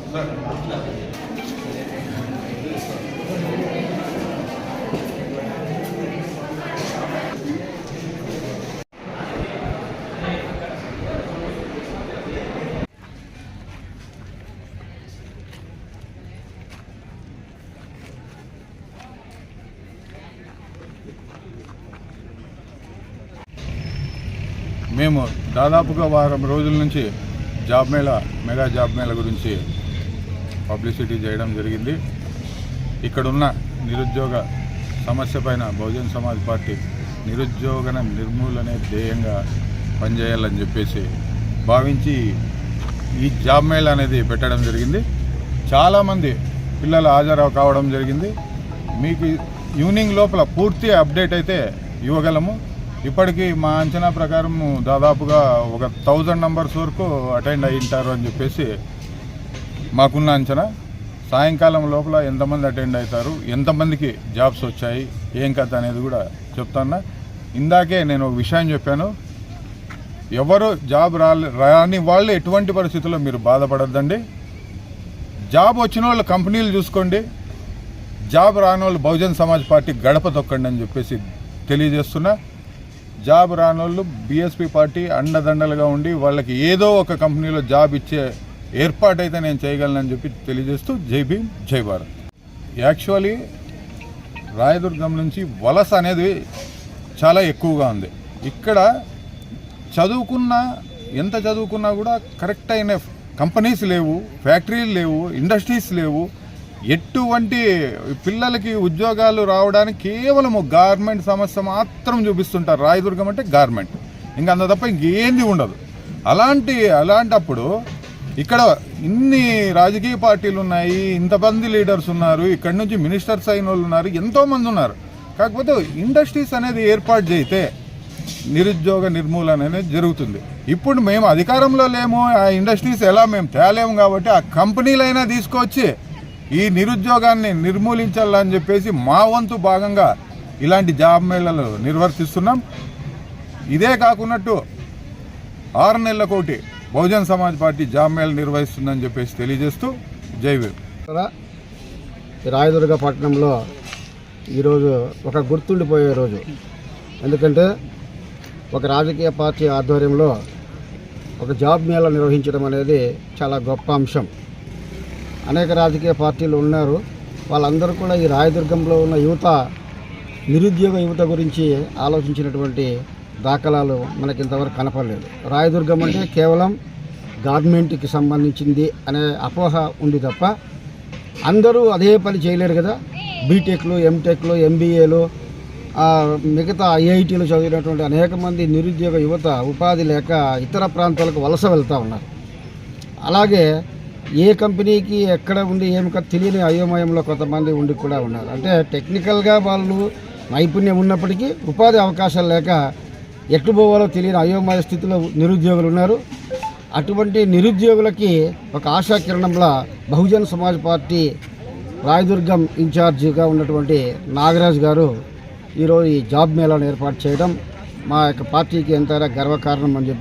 మేము దాదాపుగా వారం రోజుల నుంచి మెగా జాబ్ మేళా గురించి పబ్లిసిటీ చేయడం జరిగింది. ఇక్కడున్న నిరుద్యోగ సమస్య పైన బహుజన్ సమాజ్ పార్టీ నిరుద్యోగ నిర్మూలనే ధ్యేయంగా పనిచేయాలని చెప్పేసి భావించి ఈ జాబ్ మేళా అనేది పెట్టడం జరిగింది. చాలామంది పిల్లలు హాజరు కావడం జరిగింది. మీకు ఈవినింగ్ లోపల పూర్తి అప్డేట్ అయితే ఇవ్వగలము. ఇప్పటికీ మా అంచనా ప్రకారం దాదాపుగా ఒక 1000 నంబర్స్ వరకు అటెండ్ అయి ఉంటారు అని చెప్పేసి మాకున్న అంచనా. సాయంకాలం లోపల ఎంతమంది అటెండ్ అవుతారు, ఎంతమందికి జాబ్స్ వచ్చాయి, ఏం కథ అనేది కూడా చెప్తాను. ఇందాకే నేను ఒక విషయం చెప్పాను, ఎవరు జాబ్ రాని వాళ్ళు ఎటువంటి పరిస్థితుల్లో మీరు బాధపడద్దండి. జాబ్ వచ్చిన వాళ్ళు కంపెనీలు చూసుకోండి, జాబ్ రాని వాళ్ళు బహుజన్ సమాజ్ పార్టీ గడప తొక్కండి అని చెప్పేసి తెలియజేస్తున్నా. జాబ్ రానోళ్ళు బీఎస్పీ పార్టీ అండదండలుగా ఉండి వాళ్ళకి ఏదో ఒక కంపెనీలో జాబ్ ఇచ్చే ఏర్పాటైతే నేను చేయగలనని చెప్పి తెలియజేస్తూ జై భీమ్ జై భారత్. యాక్చువల్లీ రాయదుర్గం నుంచి వలస అనేది చాలా ఎక్కువగా ఉంది. ఇక్కడ ఎంత చదువుకున్నా కూడా కరెక్ట్ అయిన కంపెనీస్ లేవు, ఫ్యాక్టరీలు లేవు, ఇండస్ట్రీస్ లేవు. ఎటువంటి పిల్లలకి ఉద్యోగాలు రావడానికి కేవలం గార్మెంట్ సమస్య మాత్రం చూపిస్తుంటారు. రాయదుర్గం అంటే గార్మెంట్, ఇంకా అంత తప్ప ఇంకేంది ఉండదు. అలాంటప్పుడు ఇక్కడ ఇన్ని రాజకీయ పార్టీలు ఉన్నాయి, ఇంతమంది లీడర్స్ ఉన్నారు, ఇక్కడి నుంచి మినిస్టర్స్ అయిన వాళ్ళు ఉన్నారు, ఎంతోమంది ఉన్నారు. కాకపోతే ఇండస్ట్రీస్ అనేది ఏర్పాటు చేస్తే నిరుద్యోగ నిర్మూలన అనేది జరుగుతుంది. ఇప్పుడు మేము అధికారంలో లేము, ఆ ఇండస్ట్రీస్ ఎలా మేము తేలేము కాబట్టి ఆ కంపెనీలైనా తీసుకొచ్చి ఈ నిరుద్యోగాన్ని నిర్మూలించాలని చెప్పేసి మా వంతు భాగంగా ఇలాంటి జాబ్ మేళాలు నిర్వర్తిస్తున్నాం. ఇదే కాకున్నట్టు 6 నెలలకోటి బహుజన్ సమాజ్ పార్టీ జాబ్ మేళా నిర్వహిస్తుందని చెప్పేసి తెలియజేస్తూ జై భీమ్. రాయదుర్గ పట్టణంలో ఈరోజు ఒక గుర్తుండిపోయే రోజు. ఎందుకంటే ఒక రాజకీయ పార్టీ ఆధ్వర్యంలో ఒక జాబ్ మేళా నిర్వహించడం అనేది చాలా గొప్ప అంశం. అనేక రాజకీయ పార్టీలు ఉన్నారు, వాళ్ళందరూ కూడా ఈ రాయదుర్గంలో ఉన్న నిరుద్యోగ యువత గురించి ఆలోచించినటువంటి దాఖలాలు మనకి ఇంతవరకు కనపడలేదు. రాయదుర్గం అంటే కేవలం గవర్నమెంట్కి సంబంధించింది అనే అపోహ ఉంది తప్ప అందరూ అదే పని చేయలేరు కదా. బీటెక్లు, ఎంటెక్లు, ఎంబీఏలు, మిగతా ఐఐటీలు చదివినటువంటి అనేక మంది నిరుద్యోగ యువత ఉపాధి లేక ఇతర ప్రాంతాలకు వలస వెళ్తూ ఉన్నారు. అలాగే ఏ కంపెనీకి ఎక్కడ ఉండి ఏమి తెలియని అయోమయంలో కొంతమంది ఉండి కూడా ఉన్నారు. అంటే టెక్నికల్గా వాళ్ళు నైపుణ్యం ఉన్నప్పటికీ ఉపాధి అవకాశాలు లేక ఎటు పోవాలో తెలియని అయోమయ స్థితిలో నిరుద్యోగులు ఉన్నారు. అటువంటి నిరుద్యోగులకి ఒక ఆశాకిరణంలా బహుజన్ సమాజ్ పార్టీ రాయదుర్గం ఇన్ఛార్జిగా ఉన్నటువంటి నాగరాజ్ గారు ఈరోజు ఈ జాబ్ మేళాను ఏర్పాటు చేయడం మా యొక్క పార్టీకి ఎంతైనా గర్వకారణం అని చెప్పి